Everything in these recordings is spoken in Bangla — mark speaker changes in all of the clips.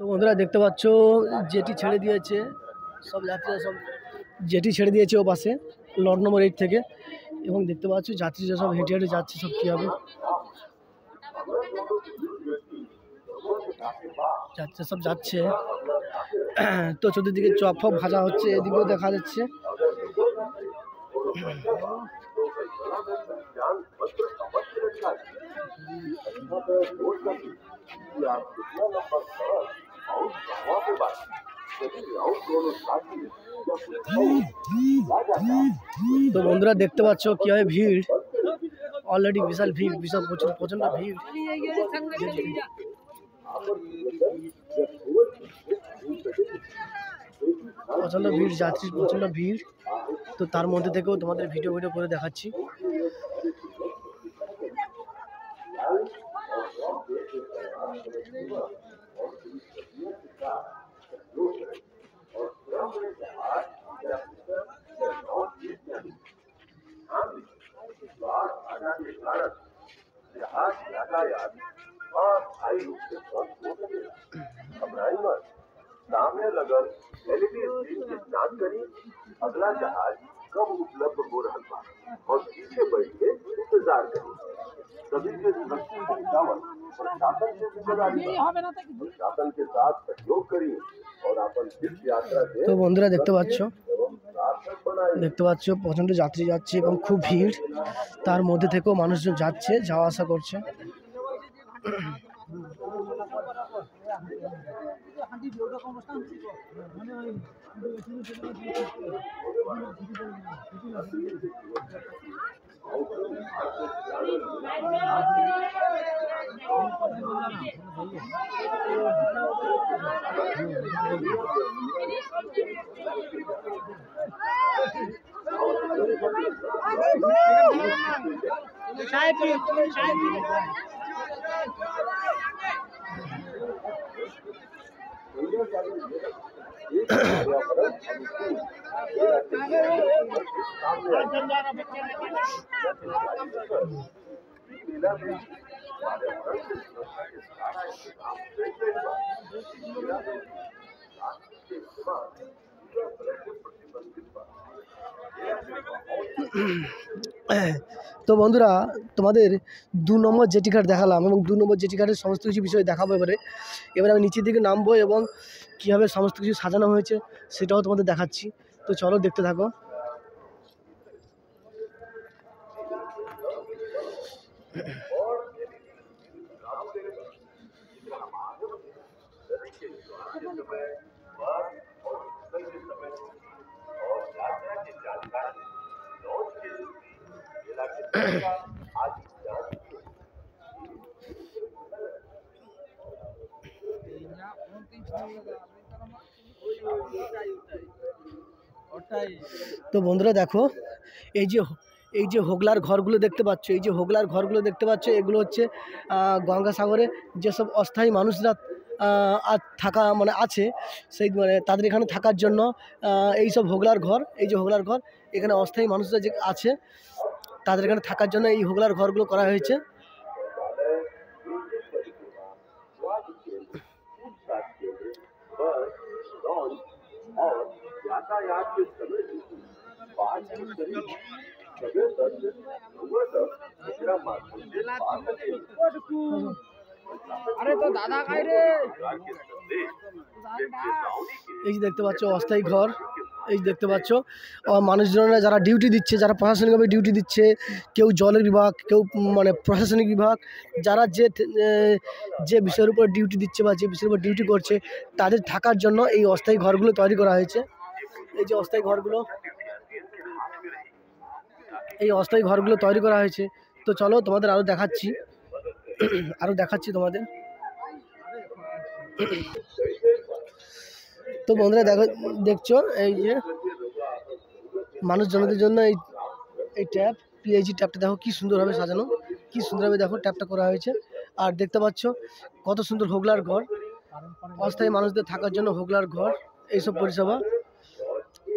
Speaker 1: তো বন্ধুরা দেখতে পাচ্ছ জেটি ছেড়ে দিয়েছে, সব যাত্রীরা সব জেটি ছেড়ে দিয়েছে ও পাশে লট নম্বর 8 থেকে। এবং দেখতে পাচ্ছ যাত্রীরা সব হেঁটে হেঁটে যাচ্ছে, সব কীভাবে যাচ্ছে, সব যাচ্ছে। তো চতুর্দিকে চপ ফপ ভাজা হচ্ছে, এদিকেও দেখা যাচ্ছে। তো বন্ধুরা দেখতে পাচ্ছ কিভাবে ভিড়, অলরেডি বিশাল ভিড়, বিশাল প্রচন্ড ভিড়, প্রচন্ড ভিড়, যাত্রীর প্রচন্ড ভিড়। তো তার মধ্যে থেকেও তোমাদের ভিডিও করে দেখাচ্ছি। सामने लगल एलईडी स्क्रीन के जांच करी अगला जहाज कब उपलब्ध हो रहा था और पीछे बैठ के इंतजार करी। सभी के सुरक्षित पहुंचावन प्रशासन की जिम्मेदारी है। प्रशासन के साथ सहयोग करी और अपन तीर्थ यात्रा के। तो बंधुरा देखते पाচ্ছ প্রচন্ড যাত্রী যাচ্ছে এবং খুব ভিড়, তার মধ্যে থেকেও মানুষজন যাচ্ছে, যাওয়া আসা করছে। তো বন্ধুরা তোমাদের 2 নম্বর জেটি ঘাট দেখালাম এবং 2 নম্বর জেটি ঘাটের সমস্ত কিছু বিষয় দেখাবো। এবারে আমি নিচের দিকে নামবো এবং কীভাবে সমস্ত কিছু সাজানো হয়েছে সেটাও তোমাদের দেখাচ্ছি। তো চলো দেখতে থাকো। তো বন্ধুরা দেখো এই যে হোগলার ঘরগুলো দেখতে পাচ্ছ, এগুলো হচ্ছে গঙ্গাসাগরে যেসব অস্থায়ী মানুষরা থাকা আছে, সেই তাদের এখানে থাকার জন্য এই যে হোগলার ঘর, এখানে অস্থায়ী মানুষরা যে আছে তাদের এখানে থাকার জন্য এই হোগলার ঘরগুলো করা হয়েছে। এই যে দেখতে পাচ্ছ অস্থায়ী ঘর, এই যে দেখতে পাচ্ছ মানুষজনেরা যারা ডিউটি দিচ্ছে, যারা প্রশাসনিকভাবে ডিউটি দিচ্ছে, কেউ জলের বিভাগ, কেউ প্রশাসনিক বিভাগ, যারা যে বিষয়ের উপর ডিউটি দিচ্ছে বা যে বিষয়ের উপর ডিউটি করছে তাদের থাকার জন্য এই অস্থায়ী ঘরগুলো তৈরি করা হয়েছে। এই যে অস্থায়ী ঘরগুলো তৈরি করা হয়েছে। তো চলো তোমাদের আরও দেখাচ্ছি তোমাদের। তো বন্ধুরা দেখছো এই যে মানুষজনদের জন্য এই ট্যাপ, পিএইচজি ট্যাপটা দেখো কি সুন্দরভাবে সাজানো, কি সুন্দরভাবে দেখো ট্যাপটা করা হয়েছে। আর দেখতে পাচ্ছ কত সুন্দর হোগলার ঘর, অস্থায়ী মানুষদের থাকার জন্য হোগলার ঘর, এইসব পরিষেবা।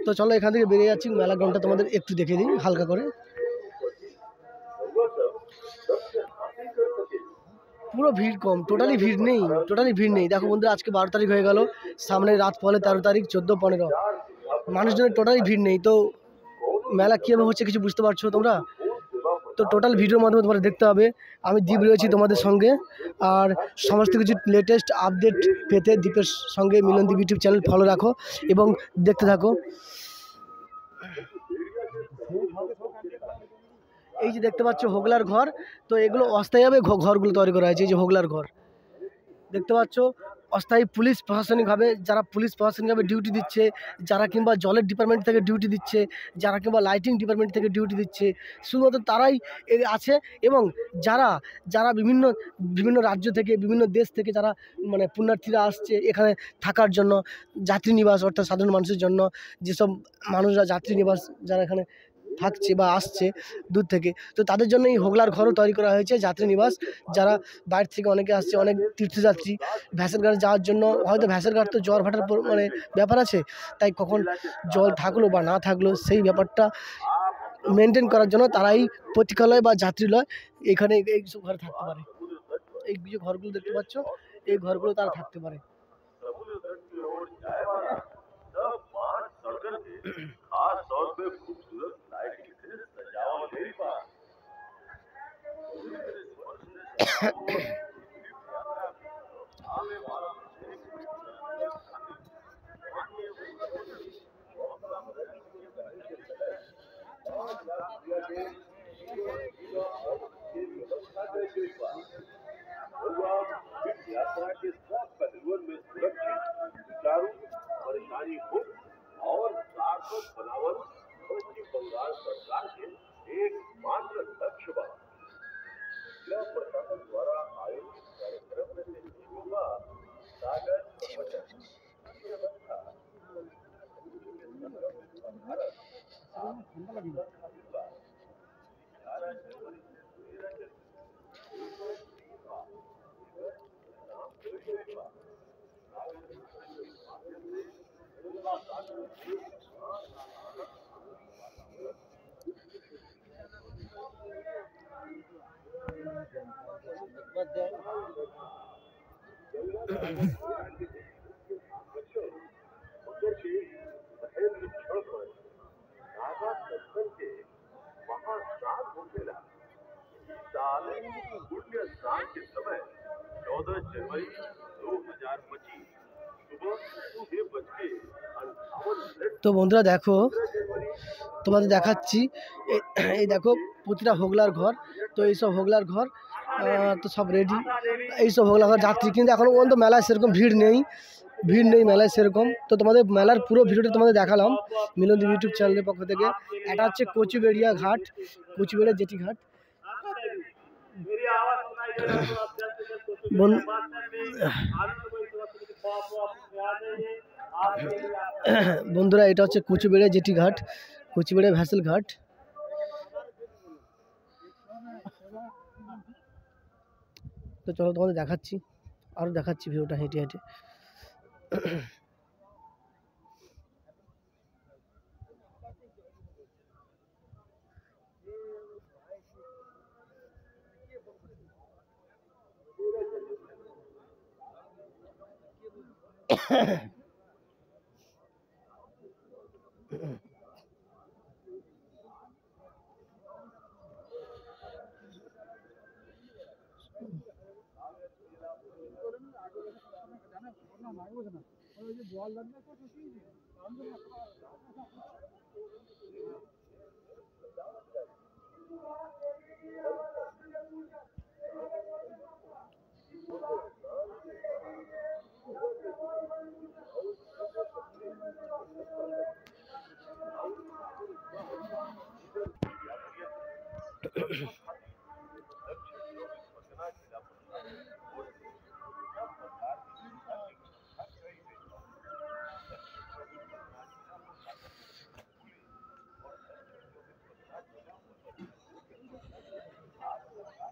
Speaker 1: তো চলো এখান থেকে বেরিয়ে যাচ্ছি, মেলা গ্রাউন্ডটা তোমাদের একটু দেখে দিই হালকা করে। পুরো ভিড় কম, টোটালি ভিড় নেই, টোটালি ভিড় নেই। দেখো বন্ধুরা, আজকে 12 তারিখ হয়ে গেল, সামনে রাত পরে 13 তারিখ, 14, 15, মানুষজনের টোটালি ভিড় নেই। তো মেলা কীভাবে হচ্ছে কিছু বুঝতে পারছো তোমরা? তো টোটাল ভিডিওর মাধ্যমে তোমাদের দেখতে হবে। আমি দ্বীপ রয়েছি তোমাদের সঙ্গে, আর সমস্ত কিছু লেটেস্ট আপডেট পেতে দ্বীপের সঙ্গে মিলন দ্বীপ ইউটিউব চ্যানেল ফলো রাখো এবং দেখতে থাকো। এই যে দেখতে পাচ্ছ হোগলার ঘর, তো এগুলো অস্থায়ীভাবে ঘরগুলো তৈরি করা হয়েছে। এই যে হোগলার ঘর দেখতে পাচ্ছ, অস্থায়ী পুলিশ প্রশাসনিকভাবে, যারা পুলিশ প্রশাসনিকভাবে ডিউটি দিচ্ছে, যারা কিংবা জলের ডিপার্টমেন্ট থেকে ডিউটি দিচ্ছে, যারা কিংবা লাইটিং ডিপার্টমেন্ট থেকে ডিউটি দিচ্ছে, শুধুমাত্র তারাই আছে। এবং যারা যারা বিভিন্ন বিভিন্ন রাজ্য থেকে, বিভিন্ন দেশ থেকে যারা মানে পুণ্যার্থীরা আসছে এখানে থাকার জন্য, যাত্রী নিবাস অর্থাৎ সাধারণ মানুষের জন্য, যেসব মানুষরা যাত্রী নিবাস যারা এখানে থাকছে বা আসছে দূর থেকে, তো তাদের জন্য এই হোগলার ঘরও তৈরি করা হয়েছে, যাত্রী নিবাস। যারা বাইরে থেকে অনেকে আসছে, অনেক তীর্থযাত্রী ভ্যাসেল ঘাটে যাওয়ার জন্য, হয়তো ভ্যাসেল ঘাট তো জল ভাটার মানে ব্যাপার আছে, তাই কখন জল থাকলো বা না থাকলো সেই ব্যাপারটা মেনটেন করার জন্য তারা এই প্রতীক্ষালয় বা যাত্রীলয় এখানে এইসব ঘরে থাকতে পারে। এই যে ঘরগুলো দেখতে পাচ্ছ, এই ঘরগুলো তারা থাকতে পারে। তো বন্ধুরা দেখো, তোমাদের দেখাচ্ছি, এই দেখো প্রতিটা হোগলার ঘর। তো এইসব হোগলার ঘর তো সব রেডি। এইসব হোগলার ঘর যাত্রী, কিন্তু এখনও পর্যন্ত মেলায় সেরকম ভিড় নেই, ভিড় নেই মেলায় সেরকম। তো তোমাদের মেলার পুরো ভিডিওটা তোমাদের দেখালাম মিলন দ্বীপ ইউটিউব চ্যানেলের পক্ষ থেকে। এটা হচ্ছে কচুবেড়িয়া ঘাট, কচুবেড়িয়া জেটি ঘাট। বন্ধুরা, এটা হচ্ছে কচুবেড়িয়া জেটি ঘাট, কচুবেড়িয়া ভ্যাসেল ঘাট। তো চলো তোমাদের দেখাচ্ছি, আরও দেখাচ্ছি ভিডিওটা হেঁটে হেঁটে।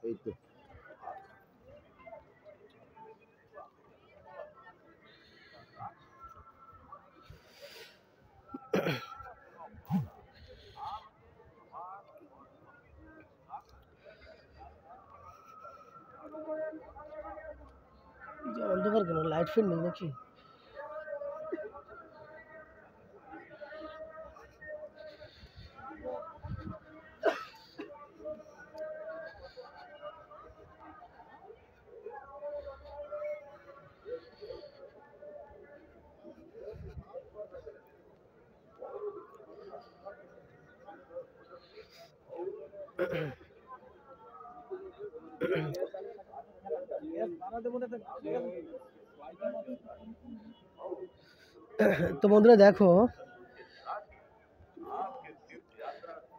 Speaker 1: এই তো ফিট নেই নাকি? তো বন্ধুরা দেখো,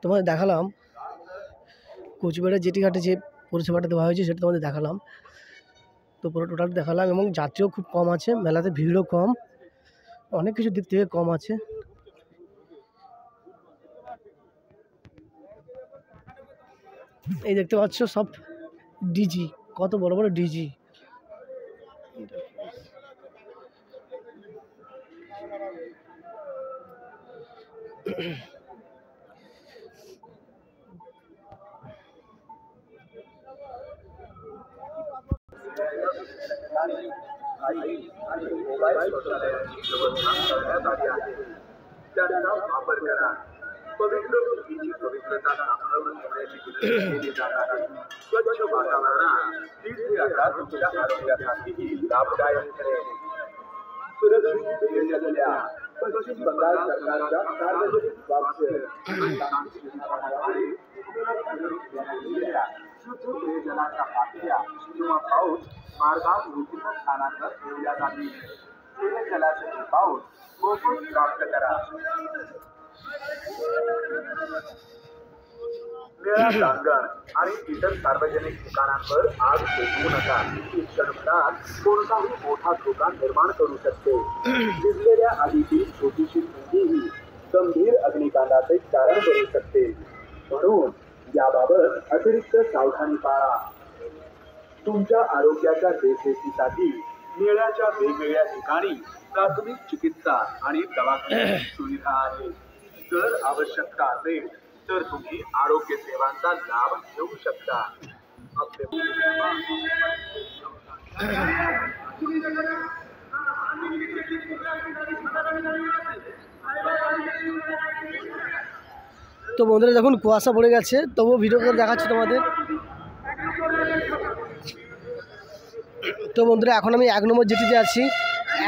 Speaker 1: তোমাদের দেখালাম কোচবিহারের জেটিঘাটে যে পরিষেবাটা দেওয়া হয়েছে সেটা তোমাদের দেখালাম। তো পুরো টোটাল দেখালাম এবং যাত্রীও খুব কম আছে, মেলাতে ভিড়ও কম, অনেক কিছু দিক থেকে কম আছে। এই দেখতে পাচ্ছ সব ডিজি, কত বড় বড় ডিজি।
Speaker 2: पवित्र पवित्रता स्वच्छ वातावरण तीर्थयात्रा तुमच्या आरोग्यासाठी लाभदायक ठरेल। सुरक्षित पेयजल्या पश्चिम बंगाल सरकारच्या सार्वजनिक स्वास्थ्य शुद्ध पेयजलाच्या पातळ्या किंवा पाऊस मार्गात विभिन्न स्थानांवर ठेवल्या जातील। पेयजलाचे पाऊस मोफत प्राप्त करा। मेळा प्रांगण आणि इतर सार्वजनिक ठिकाणांवर आग पेटवू नका। ही क्षणभरात कोणताही मोठा धोका निर्माण करू शकते। दिसलेल्या आगीची छोटीशी धुंदीही गंभीर अग्निकांडाचे कारण बनू शकते, म्हणून याबाबत अतिरिक्त सावधानी बाळगा। तुमच्या आरोग्याच्या देखरेखीसाठी मेळ्याच्या वेगवेगळ्या ठिकाणी प्राथमिक चिकित्सा आणि दवाखान्याची सुविधा आहे। जर आवश्यकता असेल तर तुम्ही आरोग्य सेवांचा लाभ घेऊ शकता।
Speaker 1: তো বন্ধুরা দেখুন কুয়াশা পড়ে গেছে, তবুও ভিডিও করে দেখাচ্ছি তোমাদের। তো বন্ধুরা এখন আমি 1 নম্বর জেটিতে আছি।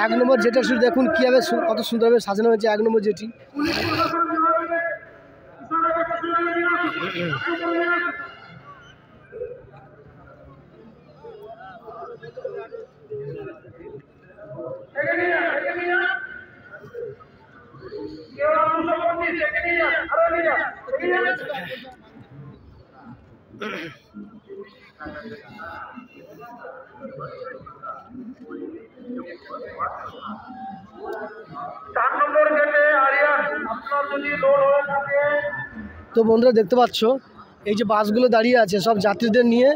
Speaker 1: 1 নম্বর জেটি শুধু দেখুন কীভাবে কত সুন্দরভাবে সাজানো হয়েছে 1 নম্বর জেটি। তো বন্ধুরা দেখতে পাচ্ছ এই যে বাসগুলো দাঁড়িয়ে আছে সব যাত্রীদের নিয়ে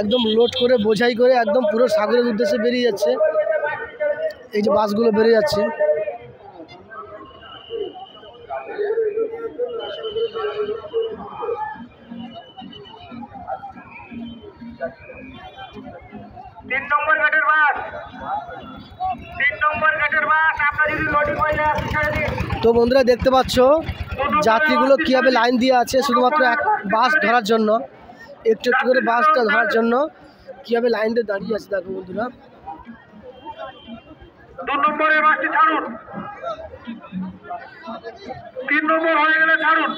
Speaker 1: একদম লোড করে বোঝাই করে একদম পুরো সাগরের উদ্দেশ্যে বেরিয়ে যাচ্ছে। এই যে বাসগুলো বেরিয়ে যাচ্ছে। তো বন্ধুরা দেখতে পাচ্ছ যাত্রীগুলো কীভাবে লাইন দিয়ে আছে শুধুমাত্র এক বাস ধরার জন্য, একটু একটু করে বাসটা ধরার জন্য কীভাবে লাইন দিয়ে দাঁড়িয়ে আছে। দেখো বন্ধুরা
Speaker 2: 2 নম্বরের বাসটি ছাড়ুন, 3 নম্বর হয়ে গেলে ছাড়ুন,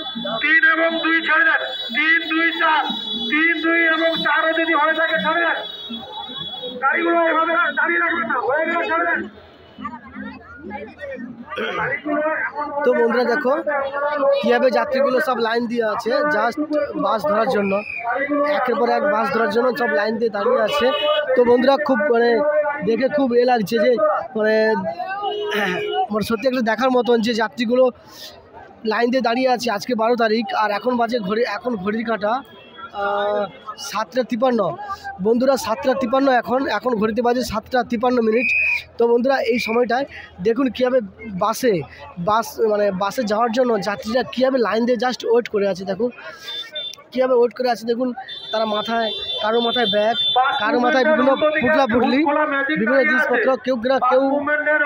Speaker 2: 3 এবং 2 ছেড়ে দেন, 3, 2, 4, 3, 2 এবং 4 যদি হয়ে থাকে ছেড়ে দেন। গাড়িগুলো এভাবে দাঁড়িয়ে রাখবেন না, হয়ে গেলে ছেড়ে দেন।
Speaker 1: তো বন্ধুরা দেখো কীভাবে যাত্রীগুলো সব লাইন দিয়ে আছে জাস্ট বাস ধরার জন্য, একের পর এক বাস ধরার জন্য সব লাইন দিয়ে দাঁড়িয়ে আছে। তো বন্ধুরা খুব দেখে খুব লাগছে যে সত্যি একটা দেখার মতন যে যাত্রীগুলো লাইন দিয়ে দাঁড়িয়ে আছে। আজকে 12 তারিখ আর এখন বাজে এখন ঘড়ির কাঁটা 7টা 53। বন্ধুরা 7টা 53 এখন ঘড়িতে বাজে 7টা 53 তো বন্ধুরা এই সময়টায় দেখুন কীভাবে বাসে যাওয়ার জন্য যাত্রীরা কীভাবে লাইন দিয়ে জাস্ট ওয়েট করে আছে। দেখুন কীভাবে ওয়েট করে আছে দেখুন। তারা মাথায়, কারো মাথায় ব্যাগ, কারো মাথায় বিভিন্ন পুটলা পুটলি, বিভিন্ন জিনিসপত্র। কেউ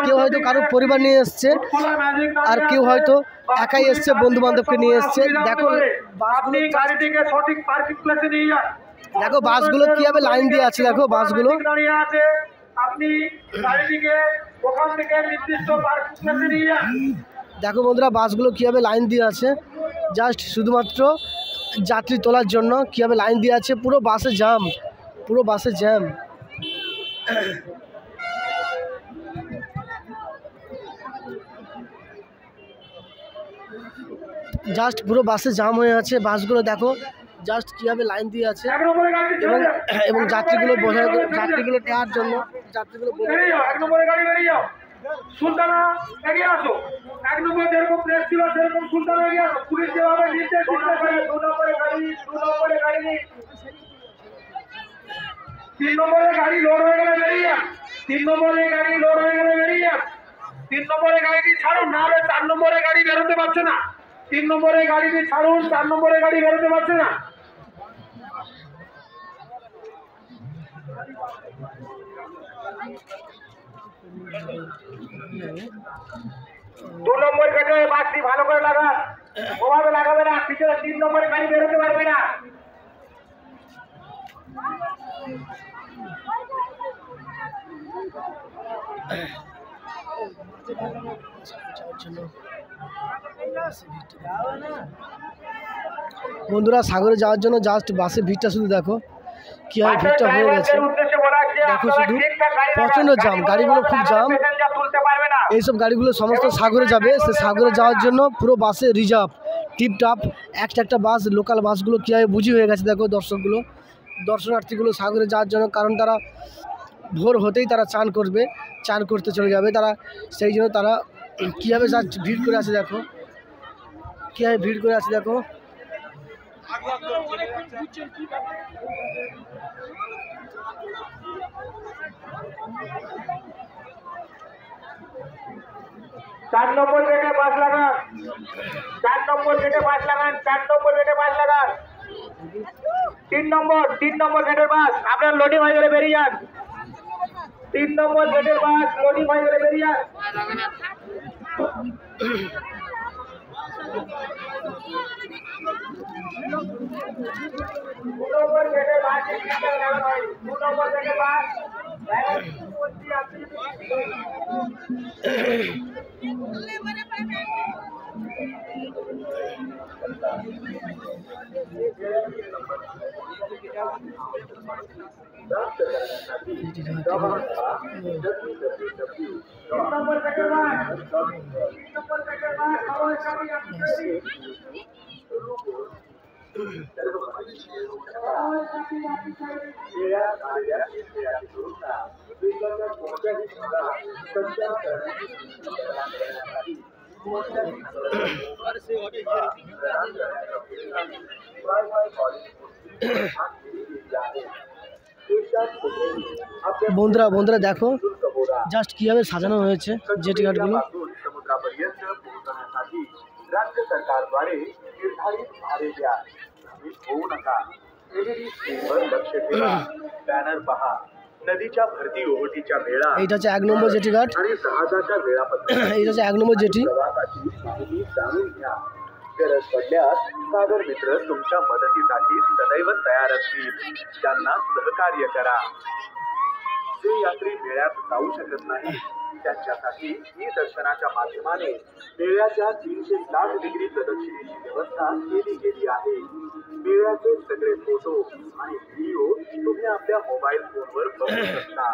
Speaker 1: কেউ হয়তো কারো পরিবার নিয়ে এসছে, আর কেউ হয়তো একাই এসছে, বন্ধু বান্ধবকে নিয়ে এসছে। দেখো দেখো বাসগুলো কীভাবে লাইন দিয়ে আছে, দেখো বাসগুলো। দেখো বন্ধুরা বাসগুলো কীভাবে লাইন দিয়ে আছে, জাস্ট শুধুমাত্র যাত্রী তোলার জন্য কীভাবে লাইন দিয়ে আছে। পুরো বাসে জ্যাম, পুরো বাসে জ্যাম। জাস্ট পুরো বাসে জ্যাম হয়ে আছে। বাসগুলো দেখো জাস্ট কীভাবে লাইন দিয়ে আছে, এবং যাত্রীগুলো নেওয়ার জন্য যাত্রীগুলো
Speaker 3: সুলতানা এগিয়ে আসো। 1 নম্বর যেরকম প্লেস ছিল সেরকম সুলতানা এগিয়ে আসো। পুলিশ যেভাবে নির্দেশ দিচ্ছে 2 নম্বরে গাড়ি 3 নম্বরে গাড়ি লোড হয়ে গেলে বেরিয়ে যান। 3 নম্বরে গাড়ি লোড হয়ে গেলে বেরিয়ে যান। 3 নম্বরে গাড়িটি ছাড়ুন, না হলে 4 নম্বরে গাড়ি বেরোতে পারছে না। 3 নম্বরে গাড়িটি ছাড়ুন, 4 নম্বরে গাড়ি বেরোতে পারছে না। দু নম্বর গেটে বাসটি ভালো করে লাগান, ওভাবে লাগাবে না, পিছনে 3 নম্বরে গাড়ি বেরোতে পারবে না।
Speaker 1: বন্ধুরা সাগরে যাওয়ার জন্য জাস্ট বাসে ভিড়টা শুধু দেখো কীভাবে ভিড়টা হয়ে গেছে। দেখো শুধু প্রচণ্ড জাম, গাড়িগুলো খুব জাম। এইসব গাড়িগুলো সমস্ত সাগরে যাবে, সে সাগরে যাওয়ার জন্য পুরো বাসে রিজার্ভ টিপটাপ। একটা বাস, লোকাল বাসগুলো কীভাবে বুঝি হয়ে গেছে দেখো। দর্শনার্থীগুলো সাগরে যাওয়ার জন্য, কারণ তারা ভোর হতেই তারা চান করতে চলে যাবে তারা। সেই জন্য তারা কীভাবে ভিড় করে আছে দেখো, কীভাবে ভিড় করে আছে দেখো।
Speaker 3: চার নম্বর গেটে বাস লাগান, 4 নম্বর গেটে বাস লাগান, 4 নম্বর গেটে বাস লাগান। 3 নম্বর গেটের বাস আপনার লোডিং হয়ে গেলে বেরিয়ে যান। 3 নম্বর গেটের বাস লোডিং হয়ে গেলে বেরিয়ে যান। 2 নম্বর গেটের বাস 2 নম্বর গেটের বাস
Speaker 1: বন্ধুরা দেখো জাস্ট কিভাবে साजानो হয়েছে जेटी घाटগুলো।
Speaker 2: समुद्रापर्यंत पोहोचण्यासाठी राज्य सरकारद्वारे निर्धारित भाडे द्या, होऊ नका। एलईडी स्क्रीनवर लक्ष ठेवा, बॅनर पहा, नदीच्या भरती ओहोटीच्या वेळा,
Speaker 1: এইটা হচ্ছে 1 নম্বর जेटी घाट,
Speaker 2: आणि जहाजाच्या वेळापत्रक,
Speaker 1: এইটা হচ্ছে 1 নম্বর जेटी।
Speaker 2: प्रवासाची माहिती जाणून घ्या। गरज पडल्यास सागर मित्र तुमच्या मदतीसाठी सदैव तयार असतील, त्यांना सहकार्य करा। जे यात्री मेळ्यात जाऊ शकत नाही त्यांच्यासाठी ई दर्शनाच्या माध्यमाने मेळ्याच्या 360 डिग्री प्रदक्षिणेची व्यवस्था केली गेली आहे। मेळ्याचे सगळे फोटो आणि व्हिडिओ तुम्ही आपल्या मोबाईल फोनवर बघू शकता।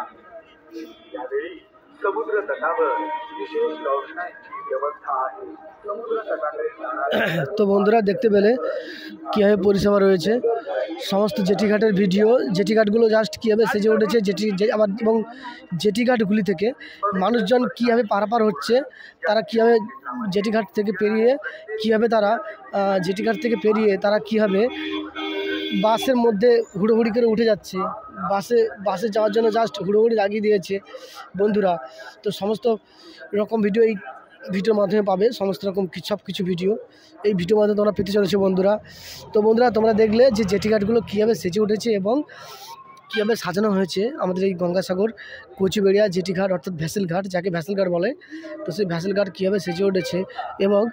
Speaker 2: यावेळी समुद्र तटावर विशेष रोषणाईची व्यवस्था आहे। समुद्र तटाकडे जाणाऱ्या
Speaker 1: তো বন্ধুরা দেখতে পেলে কীভাবে পরিষেবা রয়েছে সমস্ত জেটি ঘাটের ভিডিও। জেটি ঘাটগুলো জাস্ট কীভাবে সেজে উঠেছে আবার, এবং জেটি ঘাটগুলি থেকে মানুষজন কীভাবে পারাপার হচ্ছে, তারা কীভাবে জেটি ঘাট থেকে পেরিয়ে কীভাবে বাসের মধ্যে হুড়োহুড়ি করে উঠে যাচ্ছে। বাসে যাওয়ার জন্য জাস্ট হুড়োহুড়ি লাগিয়ে দিয়েছে বন্ধুরা। তো সমস্ত রকম ভিডিও ভিডিওর মাধ্যমে পাবে, সমস্ত রকম সব কিছু ভিডিও এই ভিডিওর মাধ্যমে তোমরা পেতে চলেছো বন্ধুরা। তো বন্ধুরা তোমরা দেখলে যে জেটিঘাটগুলো কীভাবে সেজে উঠেছে এবং কীভাবে সাজানো হয়েছে আমাদের এই গঙ্গাসাগর কোচবিহার জেটিঘাট, অর্থাৎ ভ্যাসেল ঘাট, যাকে ভ্যাসেল ঘাট বলে। তো সেই ভ্যাসেল ঘাট কীভাবে সেজে উঠেছে এবং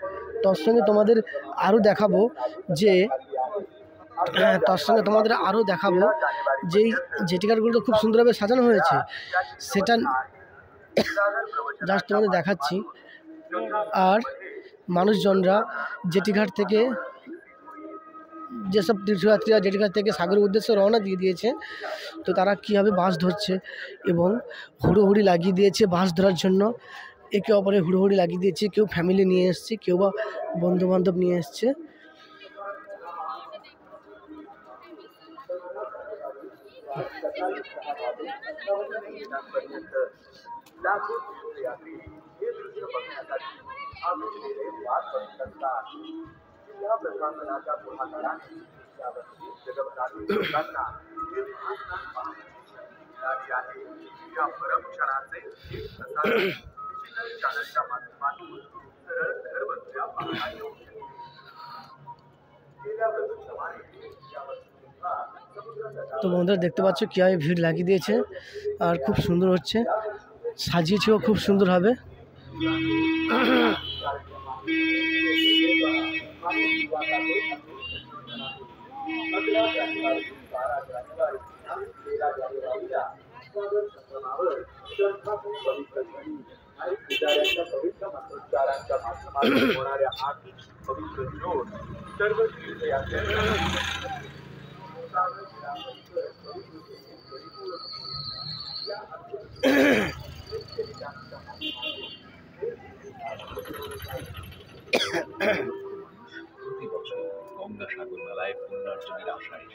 Speaker 1: তার সঙ্গে তোমাদের আরও দেখাবো যে যেই জেটিঘাটগুলো তো খুব সুন্দরভাবে সাজানো হয়েছে, সেটা জাস্ট তোমাদের দেখাচ্ছি। আর মানুষজনরা জেটিঘাট থেকে, যেসব তীর্থযাত্রীরা জেটিঘাট থেকে সাগরের উদ্দেশ্যে রওনা দিয়ে দিয়েছে, তো তারা কীভাবে বাস ধরছে এবং হুড়োহুড়ি লাগিয়ে দিয়েছে বাস ধরার জন্য। একে অপরে হুড়োহুড়ি লাগিয়ে দিয়েছে, কেউ ফ্যামিলি নিয়ে এসছে, কেউ বা বন্ধুবান্ধব নিয়ে এসছে।
Speaker 2: लाखों तीर्थयात्री हे दृश्य बघण्यासाठी आम्ही वाट बघत असतात. जिल्हा प्रशासनाच्या पुढाकाराने यावर्षी जगभरातील लोकांना हे महास्नान पाहण्याची संधी मिळाली आहे. या परम क्षणाचे एक प्रसारण डिजिटल चॅनलच्या माध्यमातून सरळ घरबसल्या पाहता येऊ शकते. गेल्या वर्षीप्रमाणे यावर्षी
Speaker 1: তো বন্ধুরা দেখতে পাচ্ছ কীভাবে ভিড় লাগিয়ে দিয়েছে আর খুব সুন্দর হচ্ছে, সাজিয়েছেও খুব সুন্দরভাবে।
Speaker 2: होणाऱ्या आर्थिक पवित्र दिवस सर्व
Speaker 4: প্রতি বছর গঙ্গাসাগর মেলায় পুণ্যার্জনের আশায়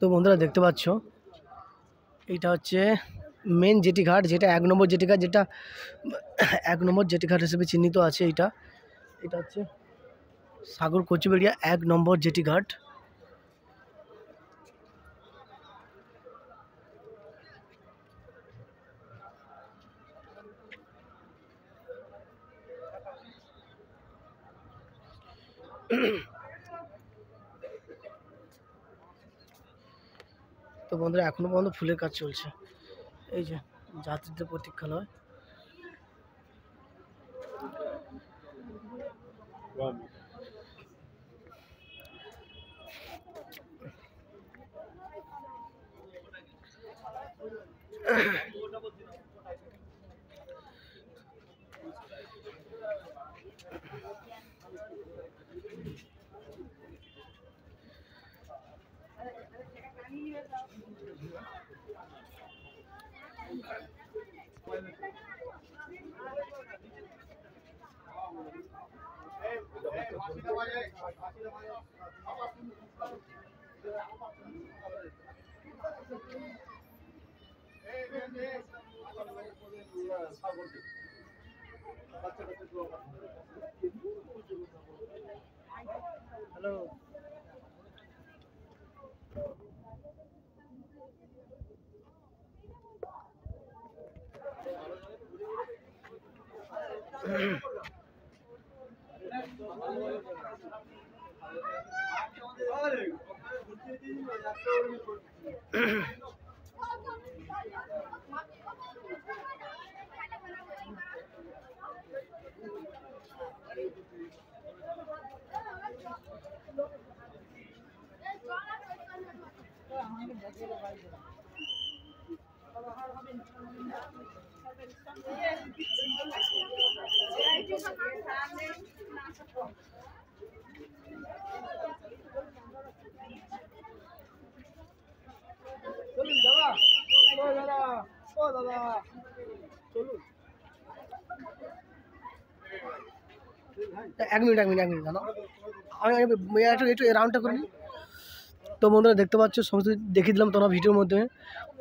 Speaker 1: তো বন্ধুরা দেখতে পাচ্ছ এইটা হচ্ছে মেন জেটিঘাট, যেটা 1 নম্বর জেটিঘাট, যেটা 1 নম্বর জেটিঘাট হিসেবে চিহ্নিত আছে। এটা হচ্ছে সাগর কোচবিহার 1 নম্বর জেটিঘাট। তো বন্ধুরা এখনো পর্যন্ত ফুলের কাজ চলছে, এই যে যাত্রীদের প্রতীক্ষালয়। হ্যালো এক মিনিট জানো আমি একটু রাউন্ডটা করি। তো বন্ধুরা দেখতে পাচ্ছ সমস্ত দেখিয়ে দিলাম তোমরা ভিডিওর মধ্যে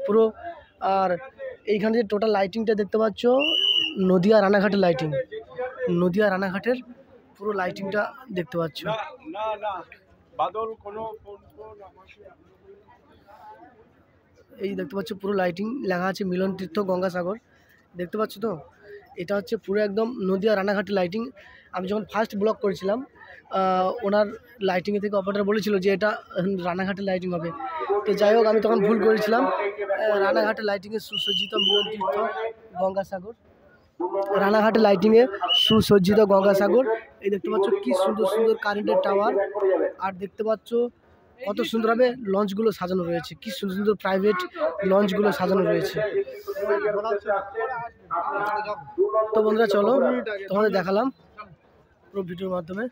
Speaker 1: পুরো। আর এইখানে যে টোটাল লাইটিংটা দেখতে পাচ্ছ নদিয়া রানাঘাটের লাইটিং, নদিয়া রানাঘাটের পুরো লাইটিংটা দেখতে পাচ্ছ। এই দেখতে পাচ্ছ পুরো লাইটিং লেখা আছে মিলন তীর্থ গঙ্গাসাগর, দেখতে পাচ্ছ তো। এটা হচ্ছে পুরো একদম নদিয়া রানাঘাটের লাইটিং। আমি যখন ফার্স্ট ব্লগ করেছিলাম ওনার লাইটিংয়ে থেকে অপারেটর বলেছিল যে এটা রানাঘাটের লাইটিং হবে। তো যাই হোক আমি তখন ভুল করেছিলাম। রানাঘাটের লাইটিংয়ে সুসজ্জিত মিলন তীর্থ গঙ্গাসাগর, রানাঘাটের লাইটিংয়ে সুসজ্জিত গঙ্গাসাগর। এই দেখতে পাচ্ছ কি সুন্দর সুন্দর কারেন্টের টাওয়ার। আর দেখতে পাচ্ছ কত সুন্দরভাবে লঞ্চগুলো সাজানো রয়েছে, কি সুন্দর সুন্দর প্রাইভেট লঞ্চগুলো সাজানো রয়েছে। তো বন্ধুরা চলো তোমাদের দেখালাম পুরো ভিডিওর মাধ্যমে।